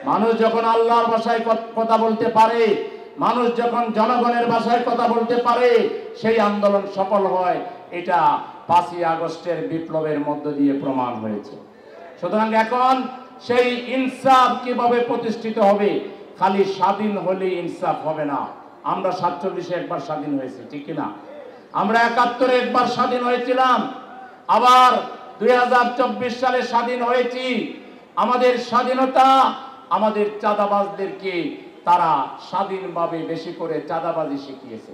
মানুষ যখন আল্লাহর ভাষায় কথা বলতে পারে, মানুষ যখন জনগণের ভাষায় কথা বলতে পারে, সেই আন্দোলন সফল হয়। এটা 5ই আগস্টের বিপ্লবের মধ্য দিয়ে প্রমাণ হয়েছে। সুতরাং এখন সেই ইনসাফ কিভাবে প্রতিষ্ঠিত হবে? খালি স্বাধীন হলে ইনসাফ হবে না। আমরা 47-এ একবার স্বাধীন হয়েছি, ঠিক কিনা? আমরা 71-এ একবার স্বাধীন হয়েছিলাম, আবার 2024 সালে স্বাধীন হয়েছি। আমাদের স্বাধীনতা আমাদের চাঁদাবাজদেরকে তারা স্বাধীনভাবে বেশি করে চাঁদাবাজি শিখিয়েছে।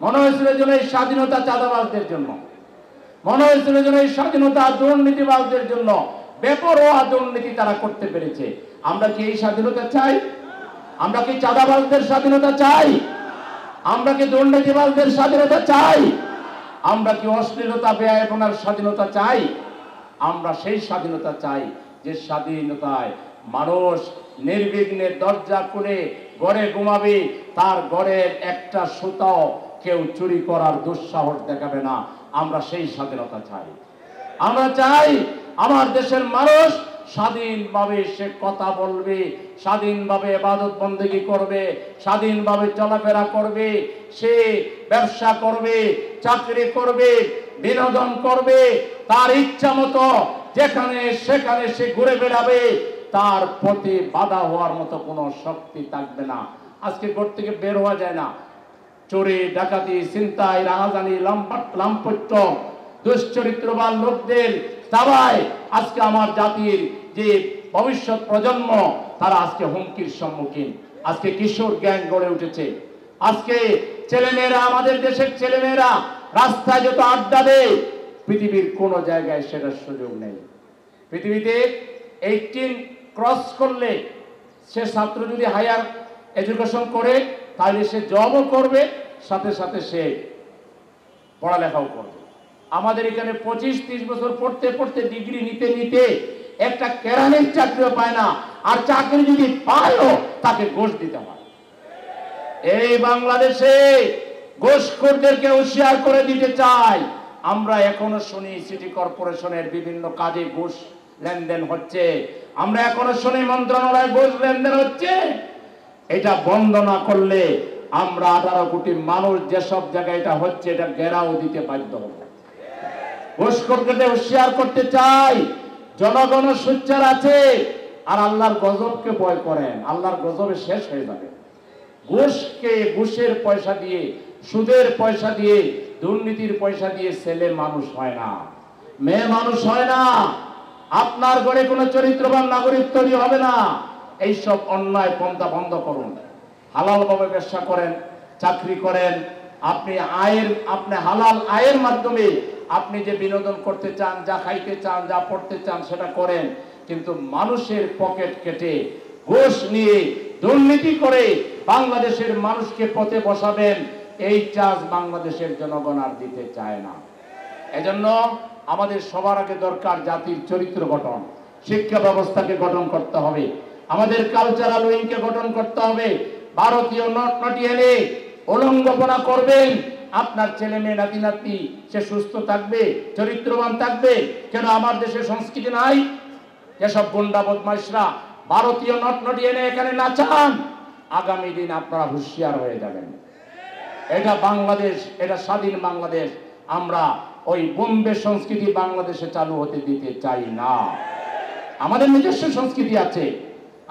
মনে হয়েছিল যেন এই স্বাধীনতা চাঁদাবাজদের জন্য, মনে হয়েছিল যেন এই স্বাধীনতা দুর্নীতিবাজদের জন্য। বেপরোয়া দুর্নীতি তারা করতে পেরেছে। আমরা কি এই স্বাধীনতা চাই? আমরা কি চাঁদাবাজদের স্বাধীনতা চাই? আমরা কি দুর্নীতিবাজদের স্বাধীনতা চাই? আমরা কি অশ্লীলতা বেয়াপনার স্বাধীনতা চাই? আমরা সেই স্বাধীনতা চাই যে স্বাধীনতায় মানুষ নির্বিঘ্নে দরজা খুলে ঘরে ঘুমাবে, তার ঘরের একটা সুতাও কেউ চুরি করার দুঃসাহস দেখাবে না। আমরা সেই স্বাধীনতা চাই। আমরা চাই আমার দেশের মানুষ স্বাধীনভাবে সে কথা বলবে, স্বাধীনভাবে ইবাদত বন্দেগী করবে, স্বাধীনভাবে চলাফেরা করবে, সে ব্যবসা করবে, চাকরি করবে, বিনোদন করবে, তার ইচ্ছা মতো যেখানে সেখানে সে ঘুরে বেড়াবে। তার প্রতি বাধা হওয়ার মতো কোনো শক্তি থাকবে না। আজকে ঘর থেকে বের হওয়া যায় না। চোরে, ডাকাতি, ছিনতাই, রাহাজানি, লাম্পট্য, দুশ্চরিত্রবান লোকদের দাবায় আজকে আমার জাতির যে ভবিষ্যৎ প্রজন্ম তারা আজকে হুমকির সম্মুখীন। আজকে কিশোর গ্যাং গড়ে উঠেছে। আজকে ছেলেমেয়েরা, আমাদের দেশের ছেলেমেয়েরা রাস্তায় যত আড্ডা দেয়, পৃথিবীর কোনো জায়গায় সেটার সুযোগ নেই। পৃথিবীতে 18 ক্রস করলে সে ছাত্র যদি হায়ার এডুকেশন করে তাহলে সে জবও করবে, সাথে সাথে সে পড়ালেখাও করবে। আমাদের এখানে 25-30 বছর পড়তে পড়তে ডিগ্রি নিতে নিতে একটা কেরানির চাকরিও পায় না, আর চাকরি যদি পায়ও তাকে ঘুষ দিতে হয়। এই বাংলাদেশে ঘুষখোরদেরকে হুঁশিয়ার করে দিতে চাই। আমরা এখনো শুনি সিটি কর্পোরেশনের বিভিন্ন কাজে ঘুষ লেনদেন হচ্ছে, আমরা এখনো শুনি মন্ত্রণালয়ে ঘুষ লেনদেন হচ্ছে। এটা বন্ধ না করলে আমরা 18 কোটি মানুষ যেসব জায়গায় এটা হচ্ছে এটা ঘেরাও দিতে বাধ্য হব। ঘুষখোরদের হুঁশিয়ার করতে চাই। জনগণ সোচ্চার আছে, আর আল্লাহর গজবকে ভয় করেন। আল্লাহর গজবে শেষ হয়ে যাবে। ঘুষকে, ঘুষের পয়সা দিয়ে, সুদের পয়সা দিয়ে, দুর্নীতির পয়সা দিয়ে ছেলে মানুষ হয় না, মেয়ে মানুষ হয় না। আপনার ঘরে কোনো চরিত্রবান নাগরিক তৈরি হবে না। এইসব অন্যায় পন্থা বন্ধ করুন। হালালভাবে ব্যবসা করেন, চাকরি করেন। আপনি হালাল আয়ের মাধ্যমে আপনি যে বিনোদন করতে চান, যা খাইতে চান, যা পড়তে চান সেটা করেন। কিন্তু মানুষের পকেট কেটে, ঘুষ নিয়ে, দুর্নীতি করে বাংলাদেশের মানুষকে পথে বসাবেন, এই চাষ বাংলাদেশের জনগণ আর দিতে চায় না। এজন্য আমাদের সবার আগে দরকার জাতির চরিত্র গঠন। শিক্ষা ব্যবস্থাকে গঠন করতে হবে, আমাদের কালচারাল উইংকে গঠন করতে হবে। ভারতীয় নট এনে উলঙ্গপনা করবেন, আপনার ছেলে মেয়ে নাতি নাতনি সে সুস্থ থাকবে, চরিত্রবান থাকবে। কেন আমার দেশে সংস্কৃতি নাই? যেসব গুন্ডা বদমাইশরা ভারতীয় নট এনে এখানে নাচান, আগামী দিন আপনারা হুঁশিয়ার হয়ে যাবেন। এটা বাংলাদেশ, এটা স্বাধীন বাংলাদেশ। আমরা ওই বোম্বে সংস্কৃতি বাংলাদেশে চালু হতে দিতে চাই না। আমাদের নিজস্ব সংস্কৃতি আছে।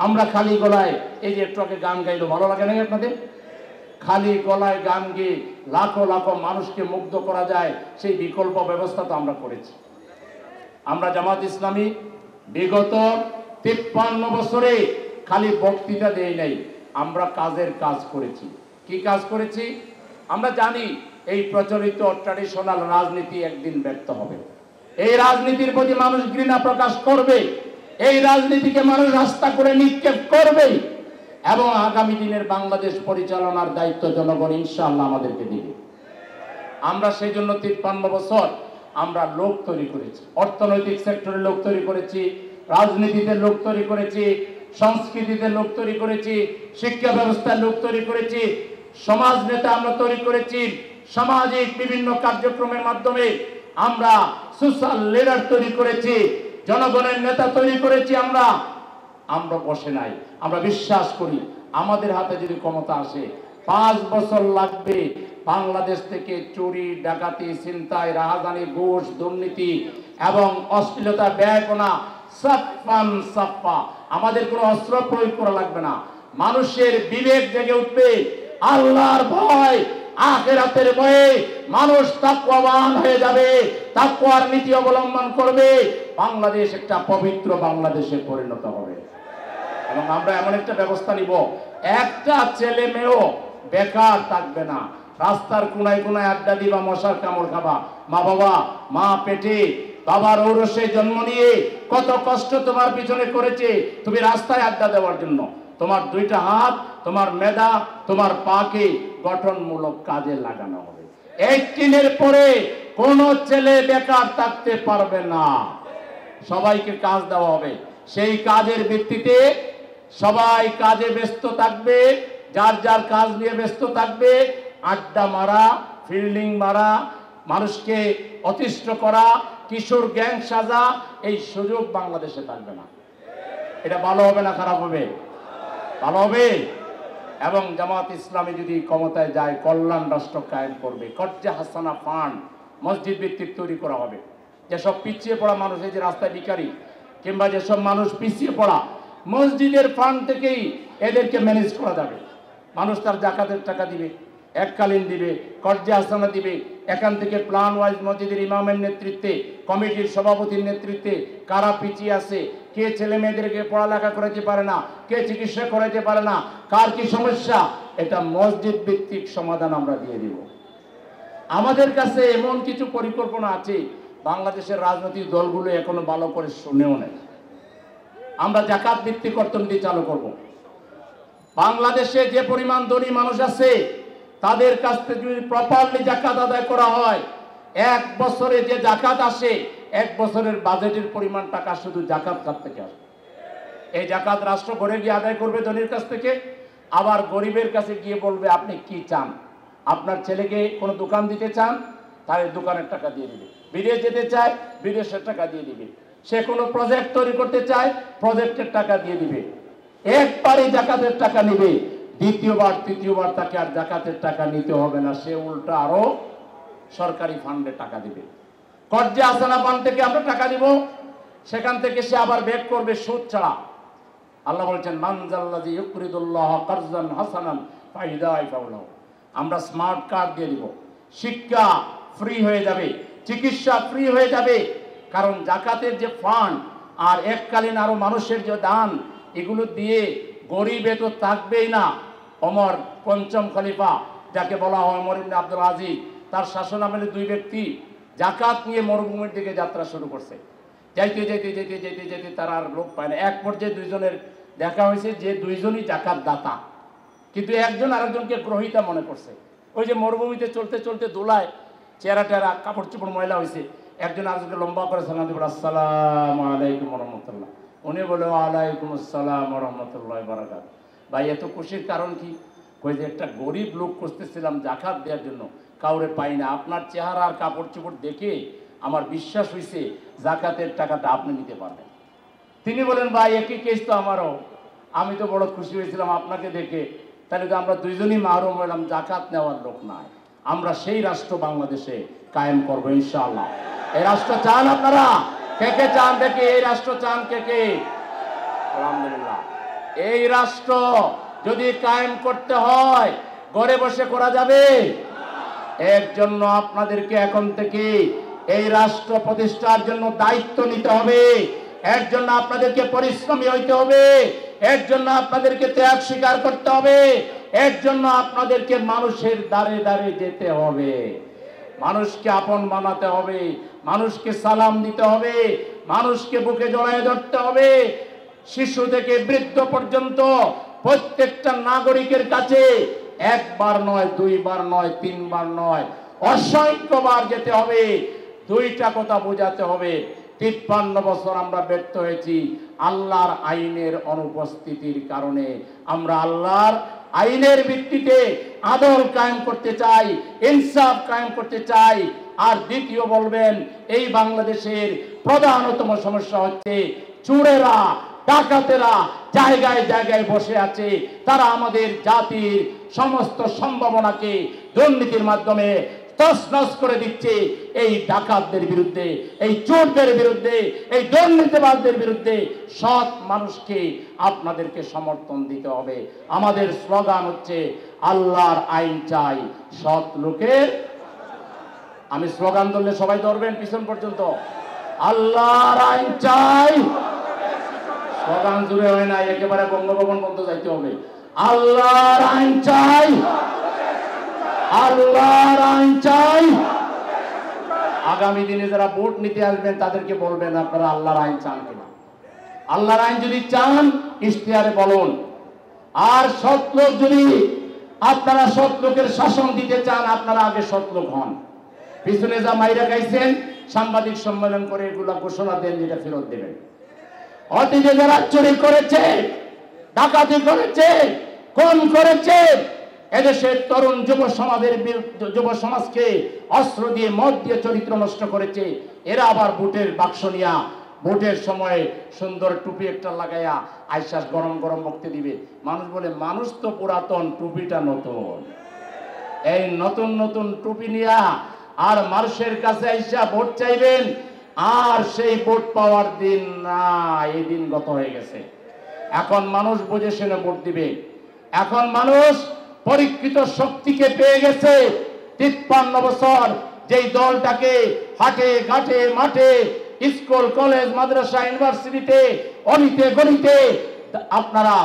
আমরা খালি গলায়, এই যে একটু আগে গান গাইলো, ভালো লাগে না আপনাদের? খালি গলায় গান গেয়ে লাখো লাখো মানুষকে মুগ্ধ করা যায়, সেই বিকল্প ব্যবস্থা তো আমরা করেছি। আমরা জামাত ইসলামী বিগত 53 বছরে খালি বক্তৃতা দেই নাই, আমরা কাজের কাজ করেছি। কি কাজ করেছি? আমরা জানি এই প্রচলিত ট্র্যাডিশনাল রাজনীতি একদিন ব্যর্থ হবে। এই রাজনীতির প্রতি মানুষ ঘৃণা প্রকাশ করবে, এই রাজনীতিকে মানুষ রাস্তা করে নিক্ষেপ করবে, এবং আগামী দিনের বাংলাদেশ পরিচালনার দায়িত্ব জনগণ ইনশাআল্লাহ আমাদেরকে দিবে। আমরা সেই জন্য 53 বছর আমরা লোক তৈরি করেছি, অর্থনৈতিক সেক্টরে লোক তৈরি করেছি, রাজনীতিতে লোক তৈরি করেছি, সংস্কৃতিতে লোক তৈরি করেছি, শিক্ষা ব্যবস্থায় লোক তৈরি করেছি, সমাজ নেতা আমরা তৈরি করেছি, সামাজিক বিভিন্ন কার্যক্রমের মাধ্যমে আমরা সোশ্যাল লিডার তৈরি করেছি, জনগণের নেতা তৈরি করেছি। আমরা আমরা বসে নাই। আমরা বিশ্বাস করি আমাদের হাতে যদি ক্ষমতা আসে 5 বছর লাগবে বাংলাদেশ থেকে চুরি, ডাকাতি, ছিনতাই, রাহাজানি, ঘুষ, দুর্নীতি এবং অশ্লীলতা, ব্যয়পনা সাফান সাফা, আমাদের কোনো অস্ত্র প্রয়োগ করা লাগবে না। মানুষের বিবেক জেগে উঠবে, আল্লাহর ভয়, আখিরাতের ভয়ে মানুষ তাকওয়াবান হয়ে যাবে, তাকওয়ার নীতি অবলম্বন করবে। বাংলাদেশ একটা পবিত্র বাংলাদেশে পরিণত হবে। এবং আমরা এমন একটা ব্যবস্থা নিব, একটা ছেলে মেয়েও বেকার থাকবে না। রাস্তার কোনায় কোনায় আড্ডা দিবা, মশার কামড় খাবা। মা বাবা, মা পেটে বাবার ঔরসে জন্ম নিয়ে কত কষ্ট তোমার পিছনে করেছে তুমি রাস্তায় আড্ডা দেওয়ার জন্য। তোমার 2টা হাত, তোমার মেধা, তোমার পাকে গঠনমূলক কাজে লাগানো হবে। 18-এর পরে কোনো ছেলে বেকার থাকতে পারবে না, সবাইকে কাজ দেওয়া হবে। সেই কাজের ভিত্তিতে সবাই কাজে ব্যস্ত থাকবে, যার যার কাজ নিয়ে ব্যস্ত থাকবে। আড্ডা মারা, ফিল্ডিং মারা, মানুষকে অতিষ্ঠ করা, কিশোর গ্যাং সাজা, এই সুযোগ বাংলাদেশে থাকবে না। এটা ভালো হবে না খারাপ হবে? ভালো হবে। এবং জামাত ইসলামী যদি ক্ষমতায় যায় কল্যাণ রাষ্ট্র কায়েম করবে। কর্জে হাসানা ফান্ড মসজিদ ভিত্তিক তৈরি করা হবে। যেসব পিছিয়ে পড়া মানুষ, এই যে রাস্তায় ভিখারি কিংবা যেসব মানুষ পিছিয়ে পড়া, মসজিদের ফান্ড থেকেই এদেরকে ম্যানেজ করা যাবে। মানুষ তার জাকাতের টাকা দিবে, এককালীন দিবে, কর্জে হাসানা দিবে। এখান থেকে প্ল্যান ওয়াইজ মসজিদের ইমামের নেতৃত্বে, কমিটির সভাপতির নেতৃত্বে কারা পিছিয়ে আছে, কে ছেলে মেয়েদেরকে পড়ালেখা করাতে পারে না, কে চিকিৎসা করাতে পারে না, কার কি সমস্যা, এটা মসজিদ ভিত্তিক সমাধান আমরা দিয়ে দিব। আমাদের কাছে এমন কিছু পরিকল্পনা আছে, বাংলাদেশের রাজনৈতিক দলগুলো এখনো ভালো করে শুনেও নেই। আমরা জাকাত ভিত্তিক অর্থনীতি চালু করব। বাংলাদেশে যে পরিমাণ ধনী মানুষ আছে তাদের কাছ থেকে যদি প্রপারলি জাকাত আদায় করা হয়, 1 বছরে যে জাকাত আসে 1 বছরের বাজেটের পরিমাণ টাকা শুধু জাকাত খাত থেকে আসবে। এই জাকাত রাষ্ট্র ঘরে গিয়ে আদায় করবে ধনীর কাছ থেকে, আবার গরিবের কাছে গিয়ে বলবে আপনি কি চান। আপনার ছেলেকে কোনো দোকান দিতে চান, তাহলে দোকানের টাকা দিয়ে দিবে। বিদেশ যেতে চায়, বিদেশের টাকা দিয়ে দিবে। সে কোনো প্রজেক্ট তৈরি করতে চায়, প্রজেক্টের টাকা দিয়ে দিবে। একবারই জাকাতের টাকা নিবে, দ্বিতীয়বার তৃতীয়বার তাকে আর জাকাতের টাকা নিতে হবে না। সে উল্টা আরো সরকারি ফান্ডে টাকা দিবে। কর্জে হাসানা ফান্ড থেকে আমরা টাকা দিব, সেখান থেকে সে আবার ব্যাক করবে সুদ ছাড়া। আল্লাহ বলছেন মানজাল্লাযী ইউকরিদুল্লাহ কারজান হাসানান ফায়ুদাইফাহু লাহু। আমরা স্মার্ট কার্ড দিয়ে দিব, শিক্ষা ফ্রি হয়ে যাবে, চিকিৎসা ফ্রি হয়ে যাবে। কারণ জাকাতের যে ফান্ড আর এককালীন আরো মানুষের যে দান, এগুলো দিয়ে গরিবে তো থাকবেই না। ওমর পঞ্চম খলিফা, যাকে বলা হয় ওমর ইবনে আব্দুল আজিজ, তার শাসনামলে 2 ব্যক্তি জাকাত নিয়ে মরুভূমির দিকে যাত্রা শুরু করছে। যাইতে যাইতে যেতে যেতে যেতে তারা আর লোক পায় না। এক পর্যায়ে 2 জনের দেখা হয়েছে যে 2 জনই জাকাত দাতা, কিন্তু একজন আরেকজনকে গ্রহিতা মনে করছে। ওই যে মরুভূমিতে চলতে চলতে দোলায় চেহারা টেরা কাপড় চোপড় ময়লা হয়েছে, একজন আরেকজনকে লম্বা করে সালাম দিয়ে বলে আসসালামু আলাইকুম ওয়া রাহমাতুল্লাহ। উনি বলে ওয়ালাইকুম আসসালাম ওয়া রাহমাতুল্লাহি ওয়া বারাকাতুহু। ভাই এত খুশির কারণ কি? কই যে একটা গরিব লোক খুঁজতেছিলাম জাকাত দেওয়ার জন্য, কাউরে পাই না। আপনার চেহারা আর কাপড় চোপড় দেখে আমার বিশ্বাস হয়েছে জাকাতের টাকাটা আপনি নিতে পারবেন। তিনি বলেন ভাই একই কেস তো আমারও, আমি তো বড় খুশি হয়েছিলাম আপনাকে দেখে। তাহলে তো আমরা 2 জনই মাহরুম হলাম, জাকাত নেওয়ার লোক নাই। আমরা সেই রাষ্ট্র বাংলাদেশে কায়েম করবো ইনশাআল্লাহ। এই রাষ্ট্র চান আপনারা? কে কে চান দেখি? এই রাষ্ট্র চান কে কে? আলহামদুলিল্লাহ। এই রাষ্ট্র যদি কায়েম করতে হয় ঘরে বসে করা যাবে? এর জন্য আপনাদেরকে এখন থেকে এই রাষ্ট্র প্রতিষ্ঠার জন্য দায়িত্ব নিতে হবে। এর জন্য আপনাদেরকে পরিশ্রমী হইতে হবে। এর জন্য আপনাদেরকে ত্যাগ স্বীকার করতে হবে। এর জন্য আপনাদেরকে মানুষের দ্বারে দ্বারে যেতে হবে, মানুষকে আপন বানাতে হবে, মানুষকে সালাম দিতে হবে, মানুষকে বুকে জড়ায় ধরতে হবে। শিশু থেকে বৃদ্ধ পর্যন্ত প্রত্যেকটা নাগরিকের কাছে 1 বার নয়, 2 বার নয়, 3 বার নয়, অসংখ্যবার যেতে হবে। 2টা কথা বোঝাতে হবে। 53 বছর আমরা ব্যর্থ হয়েছি আল্লাহর আইনের অনুপস্থিতির কারণে। আমরা আল্লাহর আইনের ভিত্তিতে আদল কায়েম করতে চাই, ইনসাফ কায়েম করতে চাই। আর দ্বিতীয় বলবেন, এই বাংলাদেশের প্রধানতম সমস্যা হচ্ছে চোরেরা, ডাকাতেরা জায়গায় জায়গায় বসে আছে। তারা আমাদের জাতির সমস্ত সম্ভাবনাকে দুর্নীতির মাধ্যমে তছনছ করে দিচ্ছে। এই ডাকাতদের বিরুদ্ধে, এই চোরদের বিরুদ্ধে, এই দুর্নীতিবাজদের বিরুদ্ধে সৎ মানুষকে আপনাদেরকে সমর্থন দিতে হবে। আমাদের স্লোগান হচ্ছে আল্লাহর আইন চাই, সৎ লোকের। আমি স্লোগান ধরলে সবাই ধরবেন পিছন পর্যন্ত। আল্লাহর আইন চাই। স্লোগান জুড়ে হয় না, একেবারে বঙ্গভবন পর্যন্ত যাইতে হবে। আল্লাহর আইন চাই, আল্লাহর আইন চাই। আগামী দিনে যারা ভোট নিতে আসবেন তাদেরকে বলবেন আপনারা আল্লাহর আইন চান কিনা। আল্লাহর আইন যদি চান ইশতেহারে বলুন। আর সৎ লোক যদি আপনারা সৎ লোকের শাসন দিতে চান, আপনারা আগে সৎ লোক হন। পিছনে যা মাইরা খাইছেন সাংবাদিক সম্মেলন করে এগুলা ঘোষণা দেন, যেটা ফেরত দেবেন। অতীতে যারা চুরি করেছে, ডাকাতি করেছে, খুন করেছে, এদেশের তরুণ যুব সমাজকে অস্ত্র দিয়ে, মদ দিয়ে চরিত্র নষ্ট করেছে, এরা আবার ভোটের বাক্স নিয়া ভোটের সময় সুন্দর টুপি একটা লাগাইয়া আইসাস গরম গরম বক্তব্য দিবে। মানুষ বলে মানুষ তো পুরাতন, টুপিটা নতুন। এই নতুন নতুন টুপি নিয়া আর মানুষের কাছে আইসা ভোট চাইবেন, আর সেই ভোট পাওয়ার দিন না, এই দিন গত হয়ে গেছে। এখন মানুষ বুঝে শুনে ভোট দিবে। এখন মানুষ পরীক্ষিত শক্তিকে পেয়ে গেছে। 53 বছর যেই দলটাকে হাটে ঘাটে মাঠে, স্কুল কলেজ মাদ্রাসা ইউনিভার্সিটিতে অনিতে গণিতে আপনারা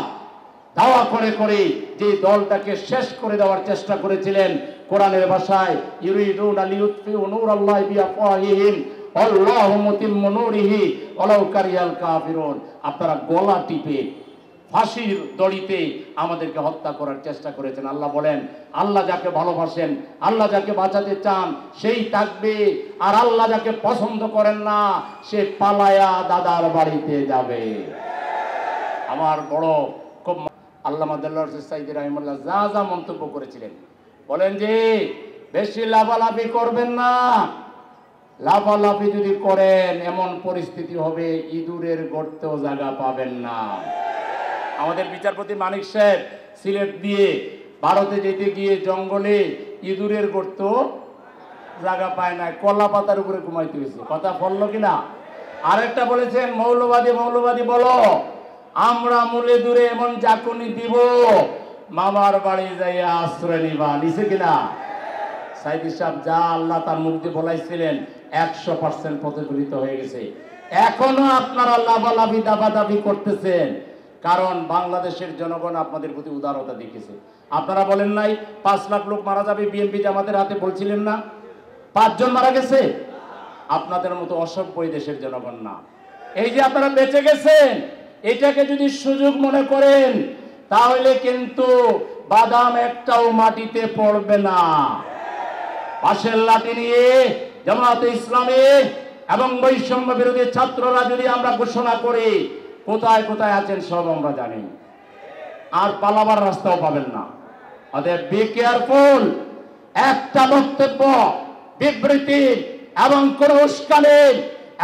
দাওয়া করে করে যে দলটাকে শেষ করে দেওয়ার চেষ্টা করেছিলেন, কোরআনের ভাষায় ইউরিদুনা লিইউতফিউ নূরাল্লাহি বিআফওয়াহিহিম আল্লাহু মুতিম্মু নূরিহি ওয়ালাউ কারিহাল কাফিরুন। আপনারা গলা টিপে ফাঁসির দড়িতে আমাদেরকে হত্যা করার চেষ্টা করেছেন। আল্লাহ বলেন, আল্লাহ যাকে ভালোবাসেন, আল্লাহ যাকে বাঁচাতে চান সেই থাকবে, আর আল্লাহ যাকে পছন্দ করেন না সে পালায়া দাদার বাড়িতে যাবে। আমার বড় খুব আল্লামা দেলোয়ার হোসেন সাঈদী রাহিমাহুল্লাহ যা যা মন্তব্য করেছিলেন, বলেন যে বেশি লাফালাফি করবেন না। লাফালাফি যদি করেন এমন পরিস্থিতি হবে ইঁদুরের গর্তেও জায়গা পাবেন না। আমাদের বিচারপতি মানিক সাহেব সিলেট দিয়ে ভারতে যেতে গিয়ে জঙ্গলে ইঁদুরের গর্ত জায়গা পায় না, কলা পাতার উপরে ঘুমাইতে হয়েছে। কথা বললো কিনা? আরেকটা বলেছেন, মৌলবাদী মৌলবাদী বলো, আমরা মূলে দূরে এমন জাকুনি দিব মামার বাড়ি যাইয়া আশ্রয় নিবা। নিছে কিনা? সাইদি সাহেব যা আল্লাহ তার মুখ দিয়ে বলাইছিলেন 100% প্রতিফলিত হয়ে গেছে। এখনো আপনারা লাফালাফি দাবাদাবি করতেছেন, কারণ বাংলাদেশের জনগণ আপনাদের প্রতি উদারতা দেখেছে। আপনারা বলেন নাই 5 লাখ লোক মারা যাবে বিএনপি জামাতের হাতে, বলছিলেন না? 5 জন মারা গেছে। আপনাদের মতো অসভ্য এই দেশের জনগণ না। এই যে আপনারা বেঁচে গেছেন, এটাকে যদি সুযোগ মনে করেন তাহলে কিন্তু বাদাম একটাও মাটিতে পড়বে না। পাশের লাঠি নিয়ে জামাতে ইসলামী এবং বৈষম্য বিরোধী ছাত্ররা যদি আমরা ঘোষণা করি, কোথায় কোথায় আছেন সব আমরা জানি, আর পালাবার রাস্তাও পাবেন না। অতএব বি কেয়ারফুল। একটা বক্তব্য, বিবৃতি এবং কোন উস্কানি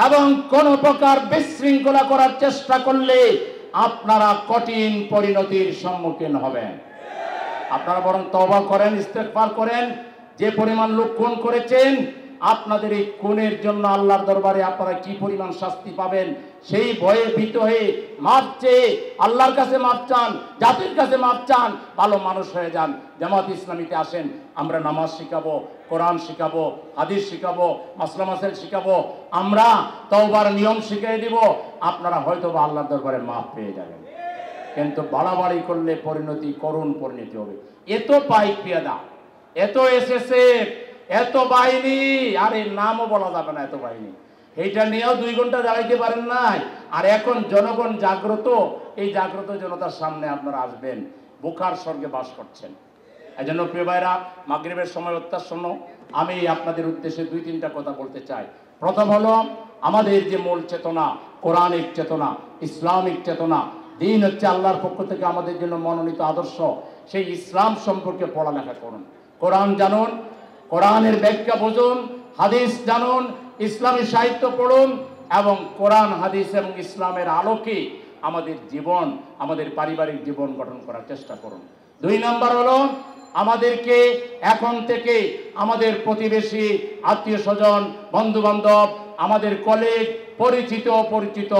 এবং কোন প্রকার বিশৃঙ্খলা করার চেষ্টা করলে আপনারা কঠিন পরিণতির সম্মুখীন হবেন। আপনারা বরং তওবা করেন, ইস্তেগফার করেন। যে পরিমাণ লোক খুন করেছেন, আপনাদের এই খুনের জন্য আল্লাহর দরবারে আপনারা কি পরিমাণ শাস্তি পাবেন সেই ভয়ে ভীত হয়ে মাপ চেয়ে আল্লাহর কাছে মাপ চান, জাতির কাছে মাপ চান, ভালো মানুষ হয়ে যান। জামাত ইসলামীতে আসেন, আমরা নামাজ শিখাবো, কোরআন শিখাবো, হাদিস শিখাবো, মাসলা মাসাইল শিখাবো, আমরা তওবার নিয়ম শিখিয়ে দিব। আপনারা হয়তো বা আল্লাহর দরবারে মাপ পেয়ে যাবেন। কিন্তু বাড়াবাড়ি করলে পরিণতি করুণ পরিণতি হবে। এত পাইক পেয়াদা, এত এসএসএফ, এত বাহিনী, আর এর নামও বলা যাবে না, এত বাহিনী, এইটা নিয়েও 2 ঘন্টা দাঁড়াইতে পারেন নাই। আর এখন জনগণ জাগ্রত, এই জাগ্রত জনতার সামনে আপনারা আসবেন, বোকার স্বর্গে বাস করছেন। এই জন্য প্রিয় ভাইরা, মাগরিবের সময় অত্যাসন্ন, আমি আপনাদের উদ্দেশ্যে 2-3টা কথা বলতে চাই। প্রথম হলো, আমাদের যে মূল চেতনা, কোরআনিক চেতনা, ইসলামিক চেতনা, দিন হচ্ছে আল্লাহর পক্ষ থেকে আমাদের জন্য মনোনীত আদর্শ। সেই ইসলাম সম্পর্কে পড়ালেখা করুন, কোরআন জানুন, কোরআনের ব্যাখ্যা বুঝুন, হাদিস জানুন, ইসলামী সাহিত্য পড়ুন এবং কোরআন হাদিস এবং ইসলামের আলোকে আমাদের জীবন, আমাদের পারিবারিক জীবন গঠন করার চেষ্টা করুন। 2 নম্বর হলো আমাদেরকে এখন থেকে আমাদের প্রতিবেশী, আত্মীয় স্বজন, বন্ধু বান্ধব, আমাদের কলিগ, পরিচিত অপরিচিত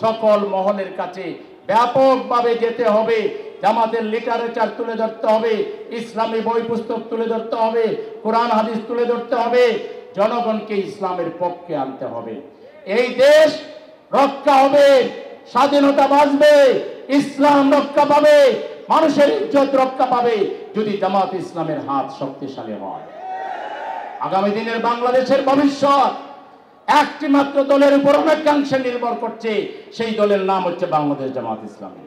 সকল মহলের কাছে ব্যাপকভাবে যেতে হবে। জামাতের লিটারেচার তুলে ধরতে হবে, ইসলামী বই পুস্তক তুলে ধরতে হবে, কোরআন হাদিস তুলে ধরতে হবে, জনগণকে ইসলামের পক্ষে আনতে হবে। এই দেশ রক্ষা হবে, স্বাধীনতা বাঁচবে, ইসলাম রক্ষা পাবে, মানুষের ইজ্জত রক্ষা পাবে যদি জামাত ইসলামের হাত শক্তিশালী হয়। আগামী দিনের বাংলাদেশের ভবিষ্যৎ একটি মাত্র দলের উপর অনেকাংশে নির্ভর করছে, সেই দলের নাম হচ্ছে বাংলাদেশ জামাত ইসলামী।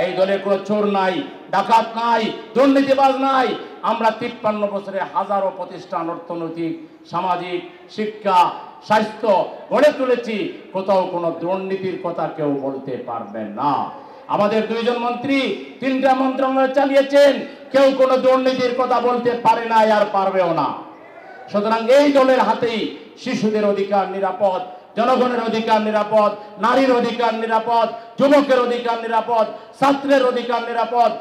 এই দলে কোনো চোর নাই, ডাকাত নাই, দুর্নীতিবাজ নাই। আমরা 53 বছরে হাজারো প্রতিষ্ঠান, অর্থনৈতিক, সামাজিক, শিক্ষা, স্বাস্থ্য গড়ে তুলেছি, কোথাও কোনো দুর্নীতির কথা কেউ বলতে পারবে না। আমাদের 2 জন মন্ত্রী 3টা মন্ত্রণালয় চালিয়েছেন, কেউ কোনো দুর্নীতির কথা বলতে পারে না আর পারবেও না। সুতরাং এই দলের হাতেই শিশুদের অধিকার নিরাপদ, জনগণের অধিকার নিরাপদ, নারীর অধিকার নিরাপদ, যুবকের অধিকার নিরাপদ, ছাত্রের অধিকার নিরাপদ।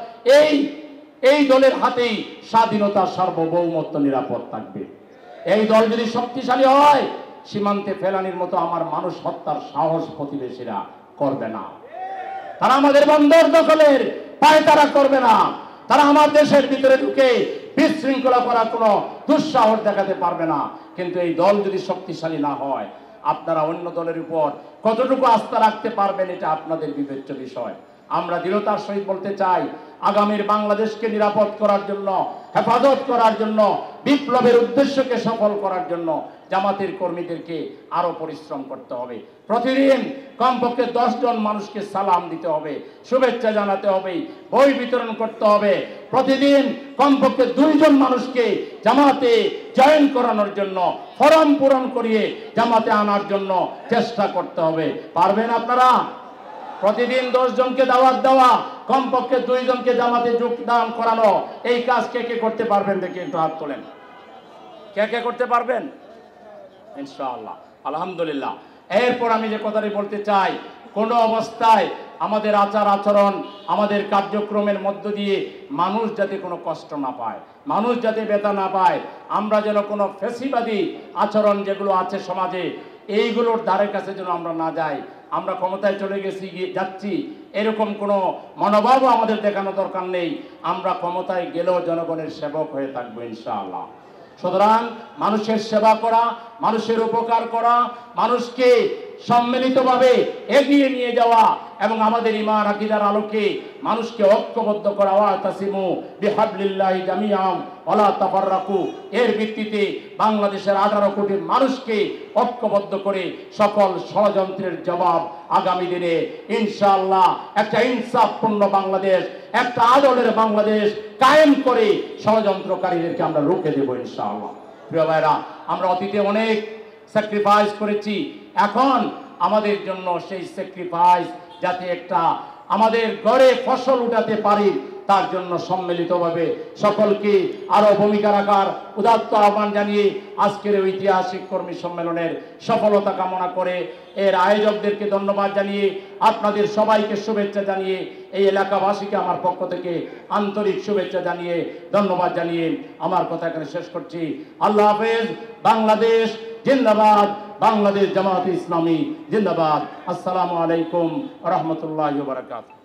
এই দলের হাতেই স্বাধীনতা, সার্বভৌমত্ব নিরাপদ থাকবে। এই দল যদি শক্তিশালী হয়, সীমান্তে ফেলানির মতো আমার মানুষ হত্যার সাহস প্রতিবেশীরা করবে না। তারা আমাদের বন্দর দখলের পায়তারা করবে না। তারা আমার দেশের ভিতরে ঢুকে বিশৃঙ্খলা করার কোনো দুঃসাহস দেখাতে পারবে না। কিন্তু এই দল যদি শক্তিশালী না হয়, আপনারা অন্য দলের উপর কতটুকু আস্থা রাখতে পারবেন এটা আপনাদের বিবেচ্য বিষয়। আমরা দৃঢ়তার সহিত বলতে চাই, আগামীর বাংলাদেশকে নিরাপদ করার জন্য, হেফাজত করার জন্য, বিপ্লবের উদ্দেশ্যকে সফল করার জন্য জামাতের কর্মীদেরকে আরো পরিশ্রম করতে হবে। প্রতিদিন কমপক্ষে 10 জন মানুষকে সালাম দিতে হবে, শুভেচ্ছা জানাতে হবে, বই বিতরণ করতে হবে। প্রতিদিন কমপক্ষে 2 জন মানুষকে জামাতে জয়েন করানোর জন্য, ফরম পূরণ করিয়ে জামাতে আনার জন্য চেষ্টা করতে হবে। পারবেন আপনারা? প্রতিদিন 10 জনকে দাওয়াত দেওয়া, কমপক্ষে 2 জনকে জামাতে যোগদান করানো, এই কাজ কে কে করতে পারবেন দেখি একটু হাত তোলেন। কে কে করতে পারবেন? ইনশাআল্লাহ, আলহামদুলিল্লাহ। এরপর আমি যে কথাটি বলতে চাই, কোনো অবস্থায় আমাদের আচার আচরণ, আমাদের কার্যক্রমের মধ্য দিয়ে মানুষ যাতে কোনো কষ্ট না পায়, মানুষ যাতে ব্যথা না পায়, আমরা যেন কোনো ফ্যাসিবাদী আচরণ যেগুলো আছে সমাজে, এইগুলোর ধারে কাছে যেন আমরা না যাই। আমরা ক্ষমতায় চলে যাচ্ছি এরকম কোনো মনোভাবও আমাদের দেখানো দরকার নেই। আমরা ক্ষমতায় গেলেও জনগণের সেবক হয়ে থাকবো ইনশাআল্লাহ। সুতরাং মানুষের সেবা করা, মানুষের উপকার করা, মানুষকে সম্মিলিতভাবে এগিয়ে নিয়ে যাওয়া এবং আমাদের ঈমান আকীদার আলোকে মানুষকে ঐক্যবদ্ধ করা, ওয়াতাসিমু বিহাবলিল্লাহি জামিআন ওয়ালা তাফাররাকু, এর ভিত্তিতে বাংলাদেশের 18 কোটি মানুষকে ঐক্যবদ্ধ করে সকল ষড়যন্ত্রের জবাব আগামী দিনে ইনশাআল্লাহ একটা ইনসাফপূর্ণ বাংলাদেশ, একটা আদলের বাংলাদেশ কায়েম করে ষড়যন্ত্রকারীদেরকে আমরা রুখে দেব ইনশাআল্লাহ। প্রিয় ভাইরা, আমরা অতীতে অনেক স্যাক্রিফাইস করেছি, এখন আমাদের জন্য সেই স্যাক্রিফাইস যাতে একটা আমাদের ঘরে ফসল উঠাতে পারি, তার জন্য সম্মিলিতভাবে সকলকে আরো ভূমিকা রাখার উদাত্ত আহ্বান জানিয়ে আজকের ঐতিহাসিক কর্মী সম্মেলনের সফলতা কামনা করে, এর আয়োজকদেরকে ধন্যবাদ জানিয়ে, আপনাদের সবাইকে শুভেচ্ছা জানিয়ে, এই এলাকাবাসীকে আমার পক্ষ থেকে আন্তরিক শুভেচ্ছা জানিয়ে, ধন্যবাদ জানিয়ে আমার কথা এখানে শেষ করছি। আল্লাহ হাফেজ। বাংলাদেশ জিন্দাবাদ, বাংলাদেশ জামাত ইসলামী জিন্দাবাদ। আসসালামু আলাইকুম ওয়া রাহমাতুল্লাহি ওয়া বারাকাতুহু।